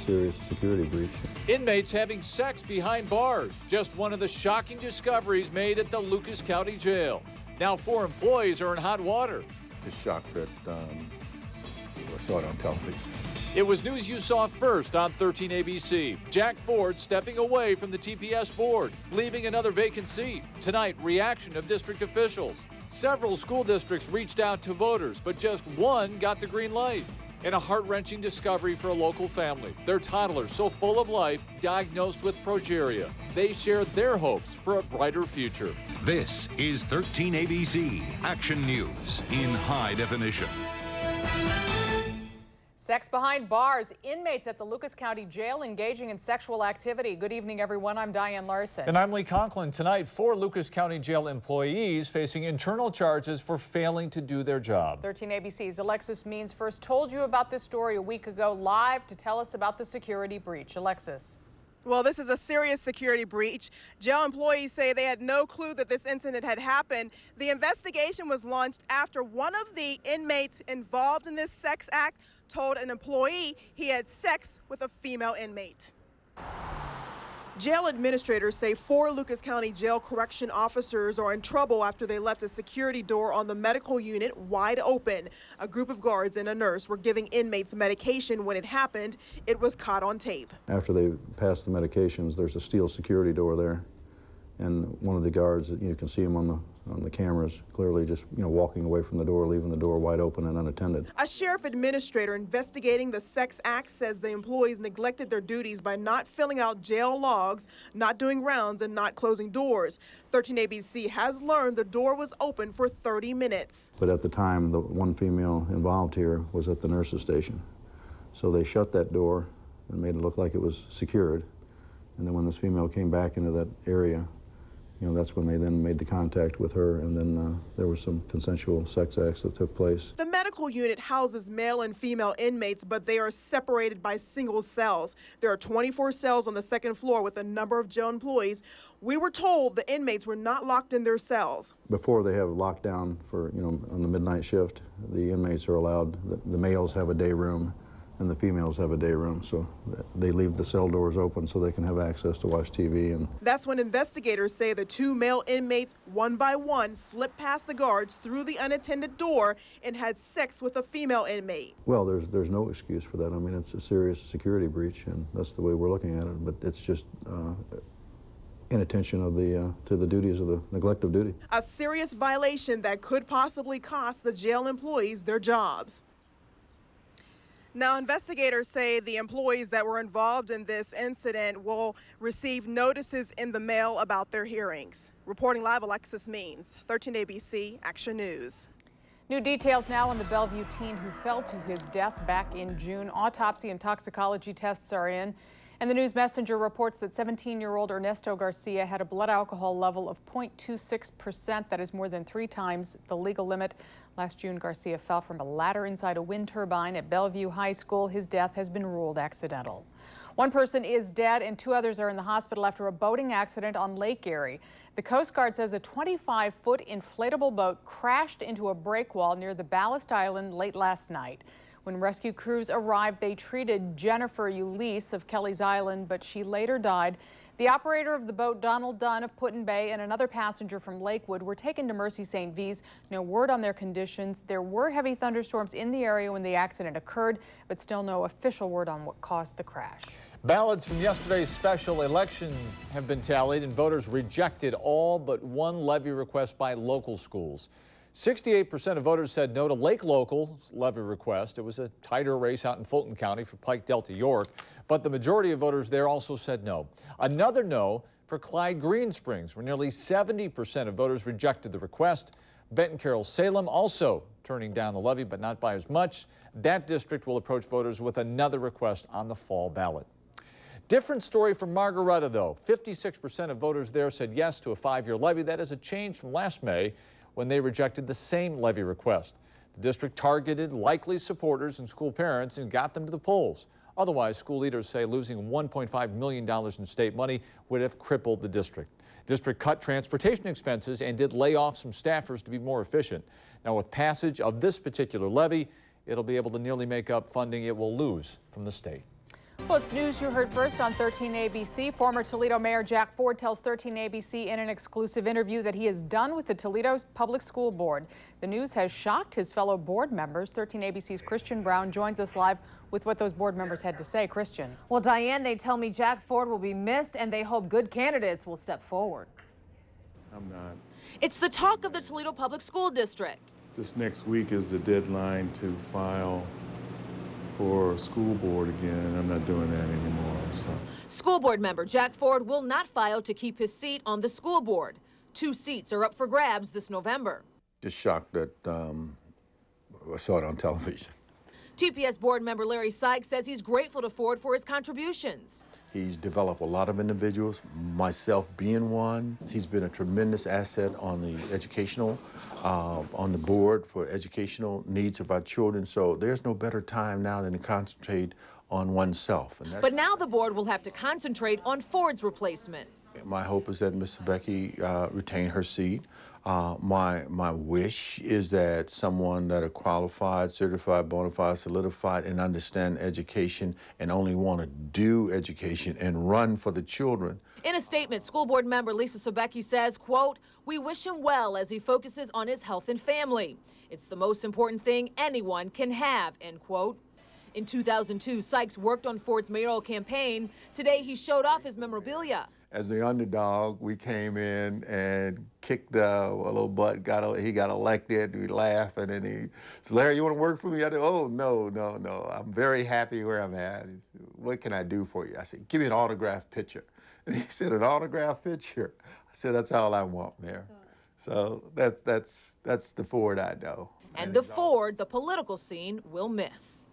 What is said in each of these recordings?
serious security breach. Inmates having sex behind bars, just one of the shocking discoveries made at the Lucas County Jail. Now 4 employees are in hot water. Just shocked that I saw it on television. It was news you saw first on 13 ABC. Jack Ford stepping away from the TPS board, leaving another vacant seat. Tonight, reaction of district officials. Several school districts reached out to voters, but just one got the green light. And a heart-wrenching discovery for a local family. Their toddler, so full of life, diagnosed with progeria. They shared their hopes for a brighter future. This is 13 ABC Action News in high definition. Sex behind bars. Inmates at the Lucas County Jail engaging in sexual activity. Good evening, everyone. I'm Diane Larson. And I'm Lee Conklin. Tonight, 4 Lucas County Jail employees facing internal charges for failing to do their job. 13 ABC's Alexis Means first told you about this story a week ago live to tell us about the security breach. Alexis. Well, this is a serious security breach. Jail employees say they had no clue that this incident had happened. The investigation was launched after one of the inmates involved in this sex act told an employee he had sex with a female inmate. Jail administrators say 4 Lucas County Jail correction officers are in trouble after they left a security door on the medical unit wide open. A group of guards and a nurse were giving inmates medication when it happened. It was caught on tape. After they pass the medications, there's a steel security door there. And one of the guards, you can see him on the cameras, clearly just walking away from the door, leaving the door wide open and unattended. A sheriff administrator investigating the sex act says the employees neglected their duties by not filling out jail logs, not doing rounds, and not closing doors. 13 ABC has learned the door was open for 30 minutes. But at the time, the one female involved here was at the nurse's station. So they shut that door and made it look like it was secured. And then when this female came back into that area, that's when they then made the contact with her, and then there was some consensual sex acts that took place. The medical unit houses male and female inmates, but they are separated by single cells. There are 24 cells on the second floor with a number of jail employees. We were told the inmates were not locked in their cells. Before they have lockdown for, on the midnight shift, the inmates are allowed, the males have a day room, and the females have a day room, so they leave the cell doors open so they can have access to watch TV. And that's when investigators say the 2 male inmates, one by one, slipped past the guards through the unattended door and had sex with a female inmate. Well, there's no excuse for that. I mean, it's a serious security breach, and that's the way we're looking at it, but it's just inattention to the duties of the neglect of duty. A serious violation that could possibly cost the jail employees their jobs. Now, investigators say the employees that were involved in this incident will receive notices in the mail about their hearings. Reporting live, Alexis Means, 13 ABC Action News. New details now on the Bellevue teen who fell to his death back in June. Autopsy and toxicology tests are in. And the News Messenger reports that 17-year-old Ernesto Garcia had a blood alcohol level of 0.26%. That is more than 3 times the legal limit. Last June, Garcia fell from a ladder inside a wind turbine at Bellevue High School. His death has been ruled accidental. 1 person is dead and 2 others are in the hospital after a boating accident on Lake Erie. The Coast Guard says a 25-foot inflatable boat crashed into a break wall near the Ballast Island late last night. When rescue crews arrived, they treated Jennifer Ulisse of Kelly's Island, but she later died. The operator of the boat, Donald Dunn of Put in Bay, and another passenger from Lakewood were taken to Mercy St. V's. No word on their conditions. There were heavy thunderstorms in the area when the accident occurred, but still no official word on what caused the crash. Ballots from yesterday's special election have been tallied, and voters rejected all but 1 levy request by local schools. 68% of voters said no to Lake Local's levy request. It was a tighter race out in Fulton County for Pike Delta York, but the majority of voters there also said no. Another no for Clyde Green Springs, where nearly 70% of voters rejected the request. Benton Carroll Salem also turning down the levy, but not by as much. That district will approach voters with another request on the fall ballot. Different story for Margaretta, though. 56% of voters there said yes to a 5-year levy. That is a change from last May, when they rejected the same levy request. The district targeted likely supporters and school parents and got them to the polls. Otherwise, school leaders say losing $1.5 million in state money would have crippled the district. District cut transportation expenses and did lay off some staffers to be more efficient. Now, with passage of this particular levy, it'll be able to nearly make up funding it will lose from the state. Well, it's news you heard first on 13 ABC. Former Toledo Mayor Jack Ford tells 13 ABC in an exclusive interview that he is done with the Toledo Public School Board. The news has shocked his fellow board members. 13 ABC's Christian Brown joins us live with what those board members had to say. Christian. Well, Diane, they tell me Jack Ford will be missed and they hope good candidates will step forward. I'm not. It's the talk of the Toledo Public School District. This next week is the deadline to file for school board again, and I'm not doing that anymore. So. School board member Jack Ford will not file to keep his seat on the school board. 2 seats are up for grabs this November. Just shocked that I saw it on television. TPS board member Larry Sykes says he's grateful to Ford for his contributions. He's developed a lot of individuals, myself being one. He's been a tremendous asset on the educational, on the board for educational needs of our children. So there's no better time now than to concentrate on oneself. But now the board will have to concentrate on Ford's replacement. My hope is that Ms. Becky retain her seat. My wish is that someone that are qualified, certified, bona fide, solidified, and understand education and only want to do education and run for the children. In a statement, school board member Lisa Sobecki says, quote, "We wish him well as he focuses on his health and family. It's the most important thing anyone can have," end quote. In 2002, Sykes worked on Ford's mayoral campaign. Today, he showed off his memorabilia. As the underdog, we came in and kicked a little butt. He got elected. We laughed, and then he said, "Larry, you want to work for me?" I said, "Oh, no. I'm very happy where I'm at." He said, "What can I do for you?" I said, "Give me an autographed picture." And he said, "An autographed picture?" I said, "That's all I want, Mayor." So that's the Ford I know. And the Ford the political scene will miss.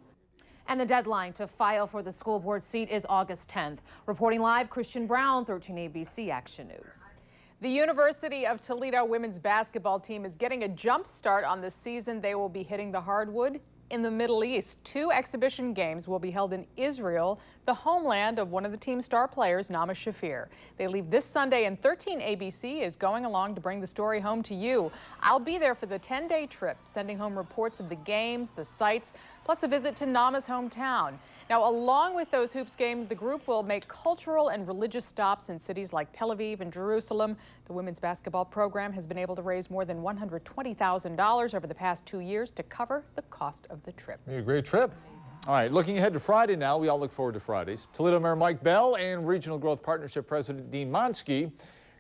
And the deadline to file for the school board seat is August 10th. Reporting live, Christian Brown, 13 ABC Action News. The University of Toledo women's basketball team is getting a jump start on the season. They will be hitting the hardwood in the Middle East. 2 exhibition games will be held in Israel, the homeland of one of the team's star players, Nama Shafir. They leave this Sunday, and 13 ABC is going along to bring the story home to you. I'll be there for the 10-day trip, sending home reports of the games, the sights, plus a visit to Nama's hometown. Now, along with those hoops games, the group will make cultural and religious stops in cities like Tel Aviv and Jerusalem. The women's basketball program has been able to raise more than $120,000 over the past 2 years to cover the cost of the trip. A great trip. All right, looking ahead to Friday now. We all look forward to Fridays. Toledo Mayor Mike Bell and Regional Growth Partnership President Dean Monsky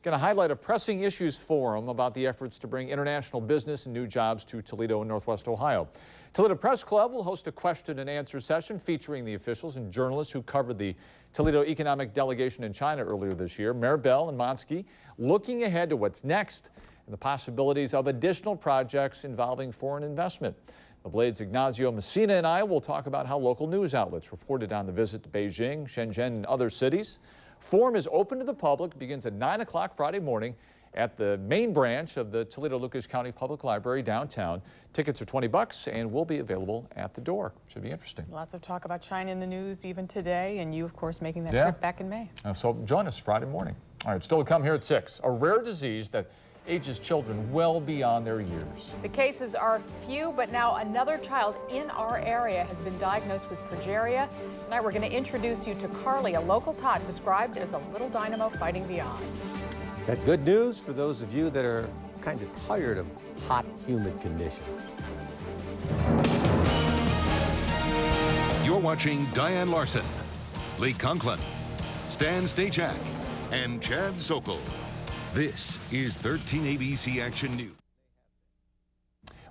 going to highlight a pressing issues forum about the efforts to bring international business and new jobs to Toledo and Northwest Ohio. Toledo Press Club will host a question and answer session featuring the officials and journalists who covered the Toledo Economic Delegation in China earlier this year. Mayor Bell and Monsky looking ahead to what's next and the possibilities of additional projects involving foreign investment. The Blade's Ignacio Messina and I will talk about how local news outlets reported on the visit to Beijing, Shenzhen, and other cities. Forum is open to the public, begins at 9 o'clock Friday morning at the main branch of the Toledo Lucas County Public Library downtown. Tickets are $20 and will be available at the door. Should be interesting. Lots of talk about China in the news even today, and you, of course, making that trip back in May. So join us Friday morning. All right, still to come here at 6. A rare disease that ages children well beyond their years. The cases are few, but now another child in our area has been diagnosed with progeria. Tonight we're going to introduce you to Carly, a local tot described as a little dynamo fighting the odds. Got good news for those of you that are kind of tired of hot, humid conditions. You're watching Diane Larson, Lee Conklin, Stan Stachak, and Chad Sokol. This is 13 ABC Action News.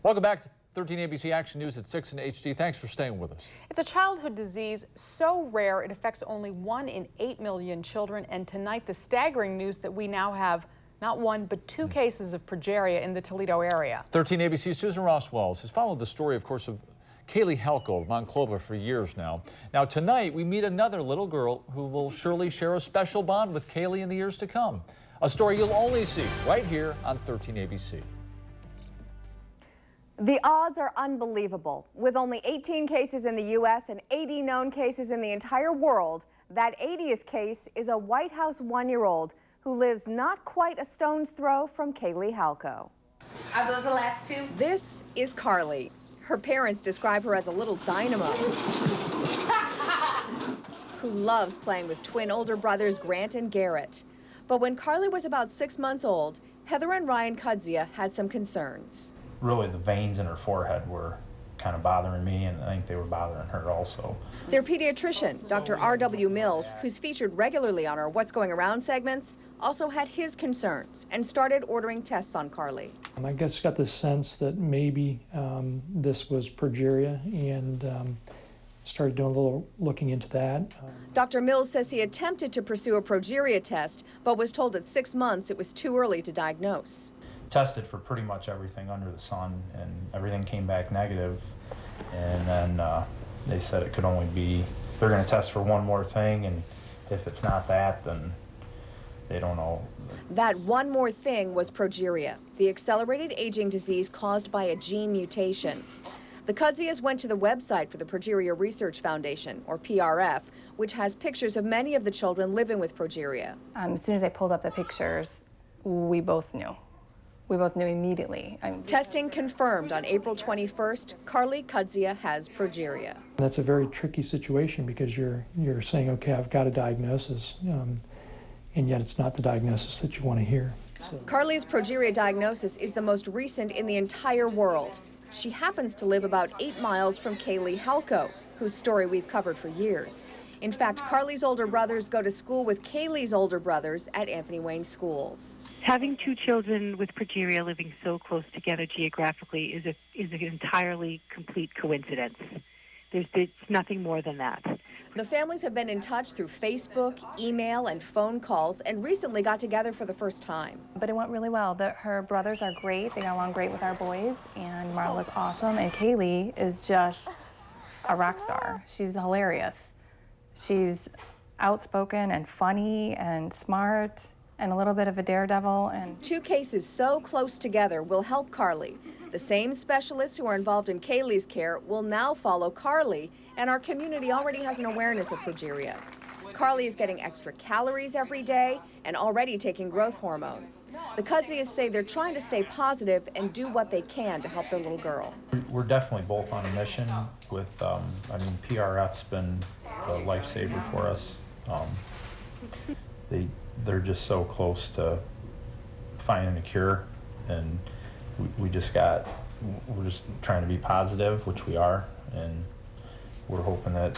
Welcome back to 13 ABC Action News at 6 in HD. Thanks for staying with us. It's a childhood disease so rare it affects only 1 in 8 million children. And tonight, the staggering news that we now have not 1 but 2 cases of progeria in the Toledo area. 13 ABC's Susan Ross Wells has followed the story, of course, of Kaylee Halko of Monclova for years now. Now tonight, we meet another little girl who will surely share a special bond with Kaylee in the years to come. A story you'll only see right here on 13 ABC. The odds are unbelievable. With only 18 cases in the U.S. and 80 known cases in the entire world, that 80th case is a White House 1-year-old who lives not quite a stone's throw from Kaylee Halko. Are those the last 2? This is Carly. Her parents describe her as a little dynamo who loves playing with twin older brothers Grant and Garrett. But when Carly was about 6 months old, Heather and Ryan Cudzia had some concerns. Really, the veins in her forehead were kind of bothering me, and I think they were bothering her also. Their pediatrician, Dr. R.W. Mills, who's featured regularly on our What's Going Around segments, also had his concerns and started ordering tests on Carly. I guess got the sense that maybe this was progeria, and started doing a little looking into that. Dr. Mills says he attempted to pursue a progeria test, but was told at 6 months it was too early to diagnose. Tested for pretty much everything under the sun, and everything came back negative. And then they said it could only be, they're going to test for one more thing, and if it's not that, then they don't know. That one more thing was progeria, the accelerated aging disease caused by a gene mutation. The Cudzias went to the website for the Progeria Research Foundation, or PRF, which has pictures of many of the children living with progeria. As soon as I pulled up the pictures, we both knew. We both knew immediately. Testing confirmed on April 21st, Carly Cudzia has progeria. That's a very tricky situation because you're saying, okay, I've got a diagnosis, and yet it's not the diagnosis that you want to hear. So. Carly's progeria diagnosis is the most recent in the entire world. She happens to live about 8 miles from Kaylee Halko, whose story we've covered for years. In fact, Carly's older brothers go to school with Kaylee's older brothers at Anthony Wayne schools. Having two children with progeria living so close together geographically is an entirely complete coincidence. It's nothing more than that. The families have been in touch through Facebook, email, and phone calls, and recently got together for the first time. But it went really well. Her brothers are great. They got along great with our boys, and Marla's awesome, and Kaylee is just a rock star. She's hilarious. She's outspoken and funny and smart and a little bit of a daredevil. And two cases so close together will help Carly. The same specialists who are involved in Kaylee's care will now follow Carly, and our community already has an awareness of progeria. Carly is getting extra calories every day and already taking growth hormone. The Cudzias say they're trying to stay positive and do what they can to help their little girl. We're definitely both on a mission with, PRF's been a lifesaver for us. They're just so close to finding a cure, and we're just trying to be positive, which we are, and we're hoping that,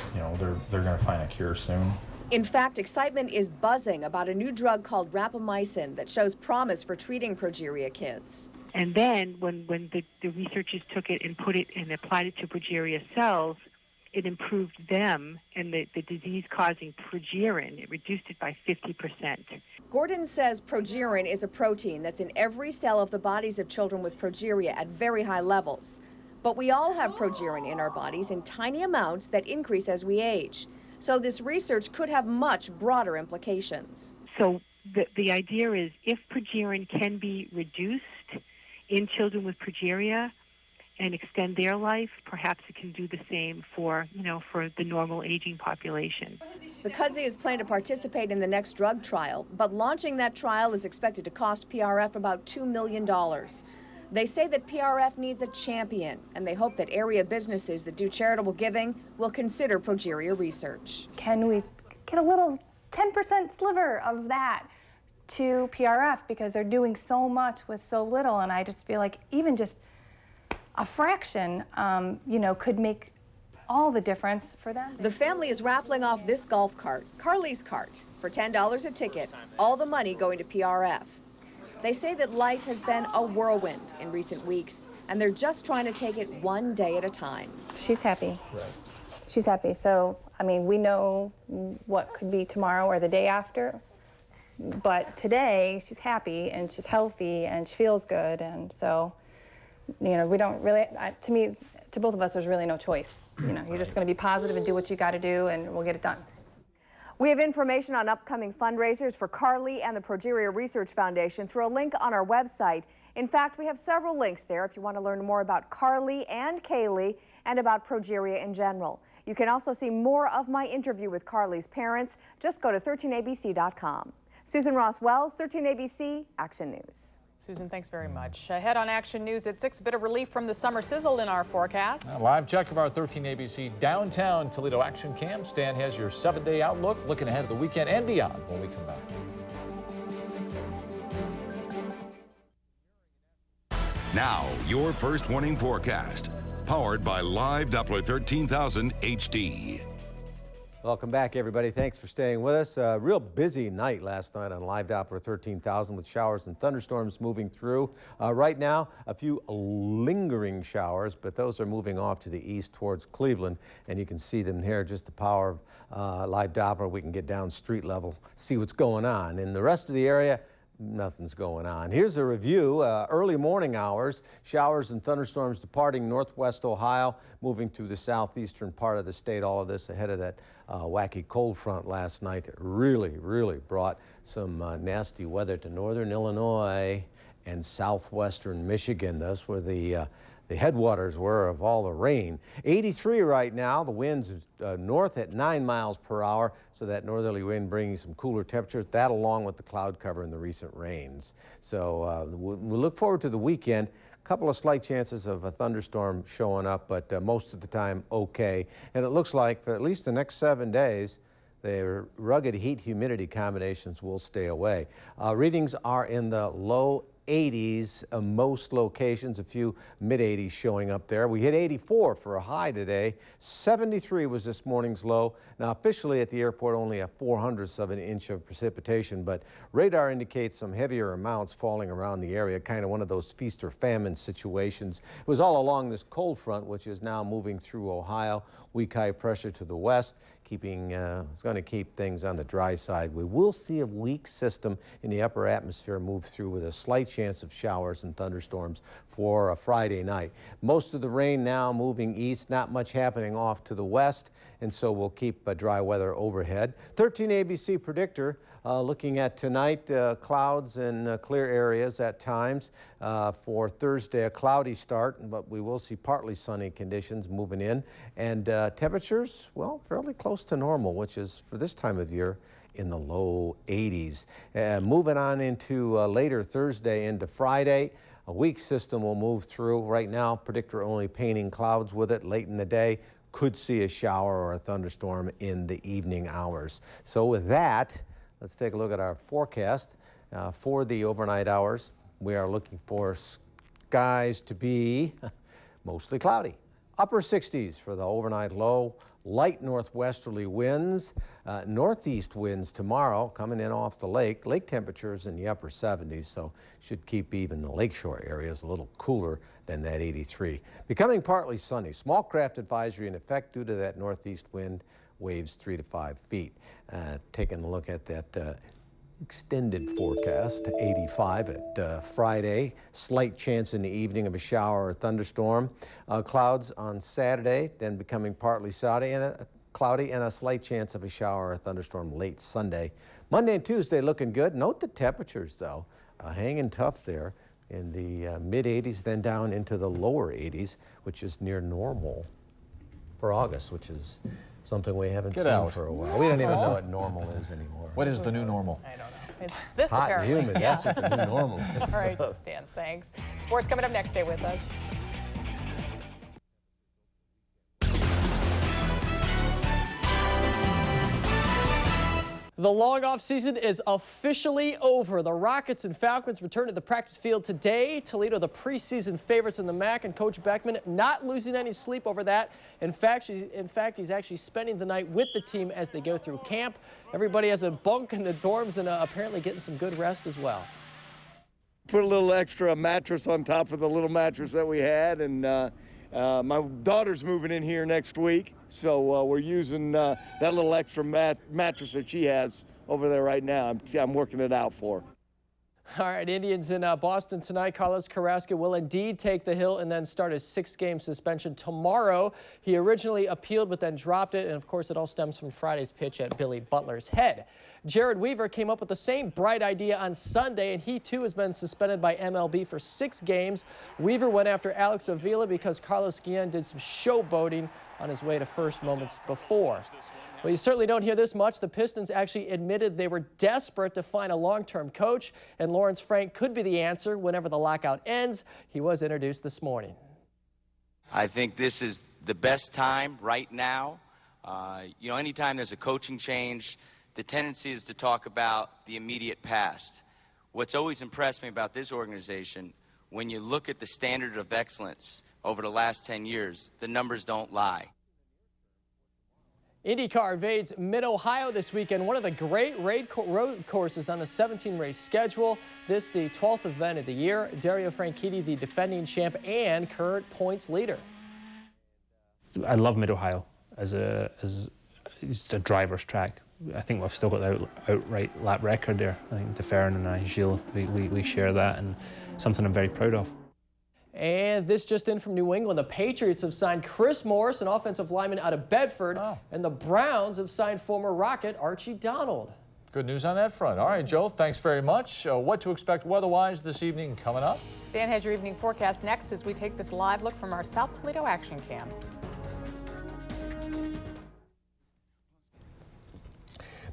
they're going to find a cure soon. In fact, excitement is buzzing about a new drug called rapamycin that shows promise for treating progeria kids. And then when the researchers took it and applied it to progeria cells, it improved them and the disease-causing progerin. It reduced it by 50%. Gordon says progerin is a protein that's in every cell of the bodies of children with progeria at very high levels. But we all have progerin in our bodies in tiny amounts that increase as we age. So this research could have much broader implications. So the idea is if progerin can be reduced in children with progeria and extend their life, perhaps it can do the same for the normal aging population. The Cudzias plan to participate in the next drug trial, but launching that trial is expected to cost PRF about $2 million. They say that PRF needs a champion, and they hope that area businesses that do charitable giving will consider progeria research. Can we get a little 10% sliver of that to PRF, because they're doing so much with so little, and I just feel like even just a fraction, could make all the difference for them. The family is raffling off this golf cart, Carly's cart, for $10 a ticket, all the money going to PRF. They say that life has been a whirlwind in recent weeks, and they're just trying to take it one day at a time. She's happy. Right. She's happy. So, we know what could be tomorrow or the day after, but today she's happy and she's healthy and she feels good, and so, we don't really, to both of us, there's really no choice. You're just going to be positive and do what you got to do, and we'll get it done. We have information on upcoming fundraisers for Carly and the Progeria Research Foundation through a link on our website. In fact, we have several links there if you want to learn more about Carly and Kaylee and about progeria in general. You can also see more of my interview with Carly's parents. Just go to 13abc.com. Susan Ross Wells, 13ABC Action News. Susan, thanks very much. Ahead on Action News at 6, a bit of relief from the summer sizzle in our forecast. A live check of our 13 ABC downtown Toledo action cam. Stan has your 7-day outlook, looking ahead of the weekend and beyond when we come back. Now, your first warning forecast, powered by Live Doppler 13,000 HD. Welcome back, everybody. Thanks for staying with us. A real busy night last night on Live Doppler 13,000 with showers and thunderstorms moving through. Right now, a few lingering showers, but those are moving off to the east towards Cleveland, and you can see them here. Just the power of Live Doppler. We can get down street level, see what's going on. In the rest of the area, nothing's going on. Here's a review. Early morning hours, showers and thunderstorms departing northwest Ohio, moving through the southeastern part of the state. All of this ahead of that wacky cold front last night that really brought some nasty weather to northern Illinois and southwestern Michigan. Those were the headwaters were of all the rain. 83 right now. The winds north at 9 miles per hour, so that northerly wind bringing some cooler temperatures. That along with the cloud cover and the recent rains. So we look forward to the weekend. A couple of slight chances of a thunderstorm showing up, but most of the time okay. And it looks like for at least the next 7 days, the rugged heat-humidity combinations will stay away. Readings are in the low 80s, most locations, a few mid-80s showing up there. We hit 84 for a high today. 73 was this morning's low. Now officially at the airport only a 0.04 of an inch of precipitation, but radar indicates some heavier amounts falling around the area, kind of one of those feast or famine situations. It was all along this cold front, which is now moving through Ohio. Weak high pressure to the west. It's going to keep things on the dry side. We will see a weak system in the upper atmosphere move through with a slight chance of showers and thunderstorms for a Friday night. Most of the rain now moving east, not much happening off to the west, and so we'll keep dry weather overhead. 13 ABC predictor looking at tonight, clouds and clear areas at times. For Thursday, a cloudy start, but we will see partly sunny conditions moving in. And temperatures, well, fairly close to normal, which is for this time of year in the low 80s. Moving on into later Thursday into Friday, a weak system will move through. Right now, predictor only painting clouds with it late in the day. Could see a shower or a thunderstorm in the evening hours. So with that, let's take a look at our forecast for the overnight hours. We are looking for skies to be mostly cloudy. Upper 60s for the overnight low. Light northwesterly winds. Northeast winds tomorrow coming in off the lake. Lake temperatures in the upper 70s, so should keep even the lakeshore areas a little cooler than that 83. Becoming partly sunny. Small craft advisory in effect due to that northeast wind. Waves 3 to 5 feet. Taking a look at that extended forecast, 85 at Friday. Slight chance in the evening of a shower or thunderstorm. Clouds on Saturday, then becoming partly cloudy and a slight chance of a shower or thunderstorm late Sunday. Monday and Tuesday looking good. Note the temperatures, though, hanging tough there in the mid-80s, then down into the lower 80s, which is near normal for August, which is something we haven't seen for a while. We don't even know what normal is anymore. What is the new normal? I don't know. It's this hot apparently. and humid. That's what the new normal is. All right, Stan, thanks. Sports coming up next. Stay with us. The long off season is officially over. The Rockets and Falcons return to the practice field today. Toledo, the preseason favorites in the MAC, and Coach Beckman not losing any sleep over that. In fact, he's actually spending the night with the team as they go through camp. Everybody has a bunk in the dorms and apparently getting some good rest as well. Put a little extra mattress on top of the little mattress that we had, and my daughter's moving in here next week, so we're using that little extra mattress that she has over there right now. I'm working it out for her. All right, Indians in Boston tonight. Carlos Carrasco will indeed take the hill and then start his 6-game suspension tomorrow. He originally appealed but then dropped it, and of course it all stems from Friday's pitch at Billy Butler's head. Jared Weaver came up with the same bright idea on Sunday, and he too has been suspended by MLB for 6 games. Weaver went after Alex Avila because Carlos Guillen did some showboating on his way to first moments before. Well, you certainly don't hear this much. The Pistons actually admitted they were desperate to find a long-term coach, and Lawrence Frank could be the answer whenever the lockout ends. He was introduced this morning. I think this is the best time right now. You know, anytime there's a coaching change, the tendency is to talk about the immediate past. What's always impressed me about this organization, when you look at the standard of excellence over the last 10 years, the numbers don't lie. IndyCar invades Mid-Ohio this weekend, one of the great road courses on the 17-race schedule. This the 12th event of the year. Dario Franchitti, the defending champ and current points leader. I love Mid-Ohio as it's a driver's track. I think we've still got the outright lap record there. I think DeFerrin and I, Gilles, we share that, and something I'm very proud of. And this just in from New England. The Patriots have signed Chris Morris, an offensive lineman out of Bedford, and the Browns have signed former Rocket Archie Donald. Good news on that front. All right, Joe, thanks very much. What to expect weather-wise this evening coming up? Stan has your evening forecast next as we take this live look from our South Toledo Action Cam.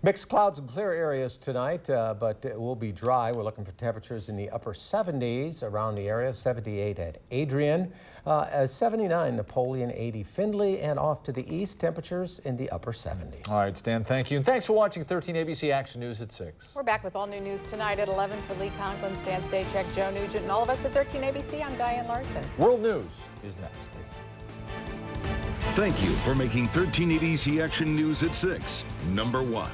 Mixed clouds and clear areas tonight, but it will be dry. We're looking for temperatures in the upper 70s around the area. 78 at Adrian, 79 Napoleon, 80 Findlay, and off to the east, temperatures in the upper 70s. All right, Stan, thank you. And thanks for watching 13 ABC Action News at 6. We're back with all new news tonight at 11 for Lee Conklin, Stan Stachek, Joe Nugent, and all of us at 13 ABC. I'm Diane Larson. World News is next. Thank you for making 13 ABC Action News at 6 #1.